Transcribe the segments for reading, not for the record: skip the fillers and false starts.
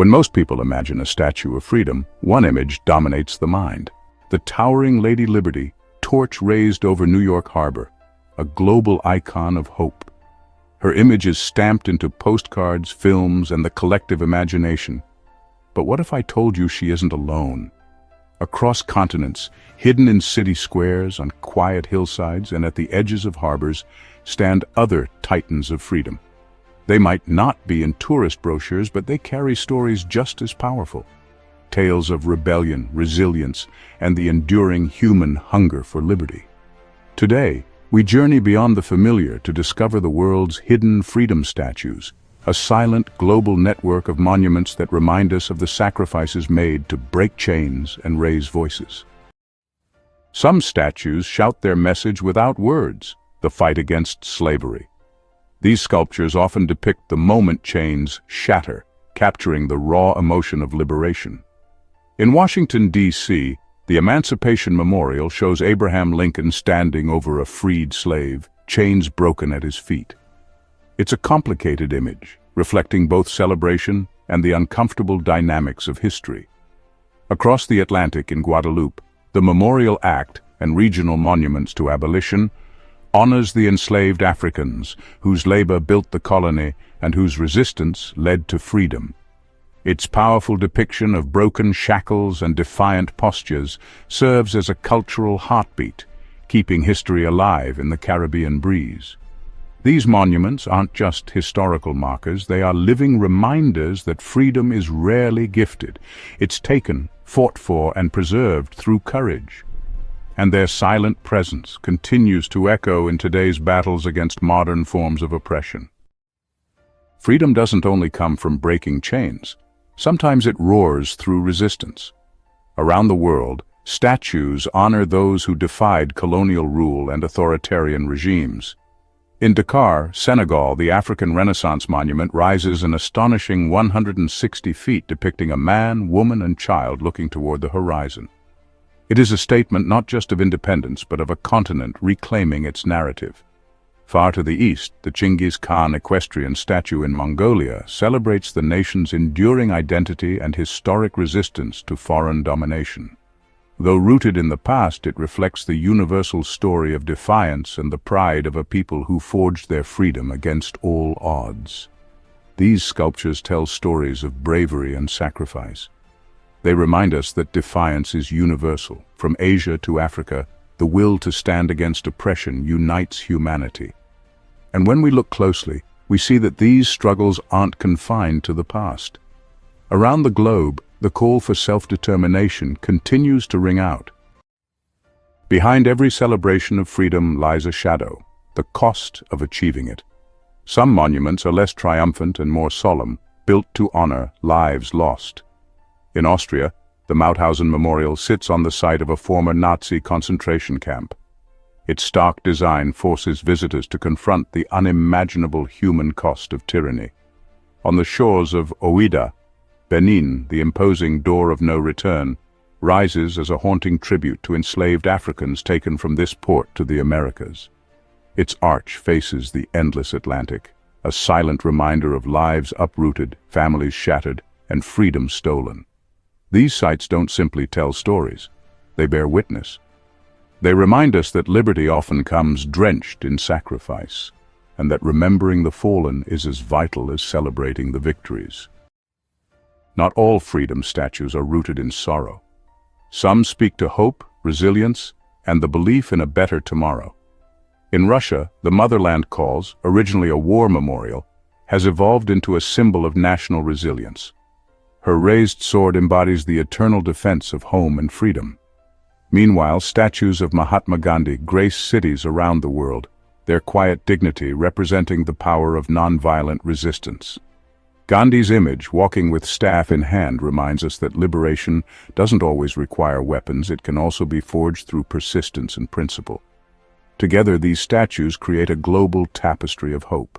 When most people imagine a statue of freedom, one image dominates the mind. The towering Lady Liberty, torch raised over New York Harbor, a global icon of hope. Her image is stamped into postcards, films, and the collective imagination. But what if I told you she isn't alone? Across continents, hidden in city squares, on quiet hillsides, and at the edges of harbors, stand other titans of freedom. They might not be in tourist brochures, but they carry stories just as powerful. Tales of rebellion, resilience, and the enduring human hunger for liberty. Today, we journey beyond the familiar to discover the world's hidden freedom statues, a silent global network of monuments that remind us of the sacrifices made to break chains and raise voices. Some statues shout their message without words, the fight against slavery. These sculptures often depict the moment chains shatter, capturing the raw emotion of liberation. In Washington, D.C., the Emancipation Memorial shows Abraham Lincoln standing over a freed slave, chains broken at his feet. It's a complicated image, reflecting both celebration and the uncomfortable dynamics of history. Across the Atlantic in Guadeloupe, the Memorial Act and regional monuments to abolition honors the enslaved Africans whose labor built the colony and whose resistance led to freedom. Its powerful depiction of broken shackles and defiant postures serves as a cultural heartbeat, keeping history alive in the Caribbean breeze. These monuments aren't just historical markers, they are living reminders that freedom is rarely gifted. It's taken, fought for, and preserved through courage. And their silent presence continues to echo in today's battles against modern forms of oppression. Freedom doesn't only come from breaking chains. Sometimes it roars through resistance. Around the world, statues honor those who defied colonial rule and authoritarian regimes. In Dakar, Senegal, the African Renaissance monument rises an astonishing 160 feet depicting a man, woman, and child looking toward the horizon. It is a statement not just of independence, but of a continent reclaiming its narrative. Far to the east, the Chinggis Khan equestrian statue in Mongolia celebrates the nation's enduring identity and historic resistance to foreign domination. Though rooted in the past, it reflects the universal story of defiance and the pride of a people who forged their freedom against all odds. These sculptures tell stories of bravery and sacrifice. They remind us that defiance is universal. From Asia to Africa, the will to stand against oppression unites humanity. And when we look closely, we see that these struggles aren't confined to the past. Around the globe, the call for self-determination continues to ring out. Behind every celebration of freedom lies a shadow, the cost of achieving it. Some monuments are less triumphant and more solemn, built to honor lives lost. In Austria, the Mauthausen Memorial sits on the site of a former Nazi concentration camp. Its stark design forces visitors to confront the unimaginable human cost of tyranny. On the shores of Ouida, Benin, the imposing door of no return, rises as a haunting tribute to enslaved Africans taken from this port to the Americas. Its arch faces the endless Atlantic, a silent reminder of lives uprooted, families shattered, and freedom stolen. These sites don't simply tell stories, they bear witness. They remind us that liberty often comes drenched in sacrifice, and that remembering the fallen is as vital as celebrating the victories. Not all freedom statues are rooted in sorrow. Some speak to hope, resilience, and the belief in a better tomorrow. In Russia, the Motherland Calls, originally a war memorial, has evolved into a symbol of national resilience. Her raised sword embodies the eternal defense of home and freedom. Meanwhile, statues of Mahatma Gandhi grace cities around the world, their quiet dignity representing the power of nonviolent resistance. Gandhi's image, walking with staff in hand, reminds us that liberation doesn't always require weapons, it can also be forged through persistence and principle. Together, these statues create a global tapestry of hope.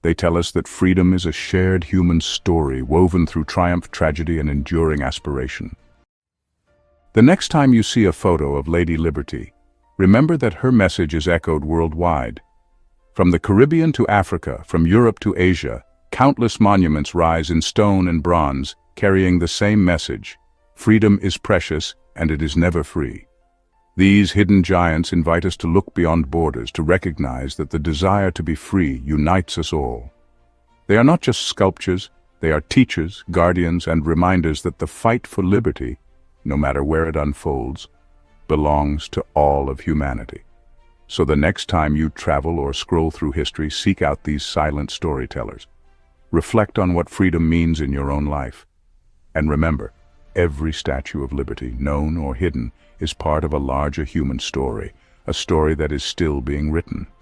They tell us that freedom is a shared human story woven through triumph, tragedy, and enduring aspiration. The next time you see a photo of Lady Liberty, remember that her message is echoed worldwide. From the Caribbean to Africa, from Europe to Asia, countless monuments rise in stone and bronze, carrying the same message: freedom is precious and it is never free. These hidden giants invite us to look beyond borders, to recognize that the desire to be free unites us all. They are not just sculptures, they are teachers, guardians, and reminders that the fight for liberty, no matter where it unfolds, belongs to all of humanity. So the next time you travel or scroll through history, seek out these silent storytellers. Reflect on what freedom means in your own life. And remember, every statue of liberty, known or hidden, is part of a larger human story, a story that is still being written.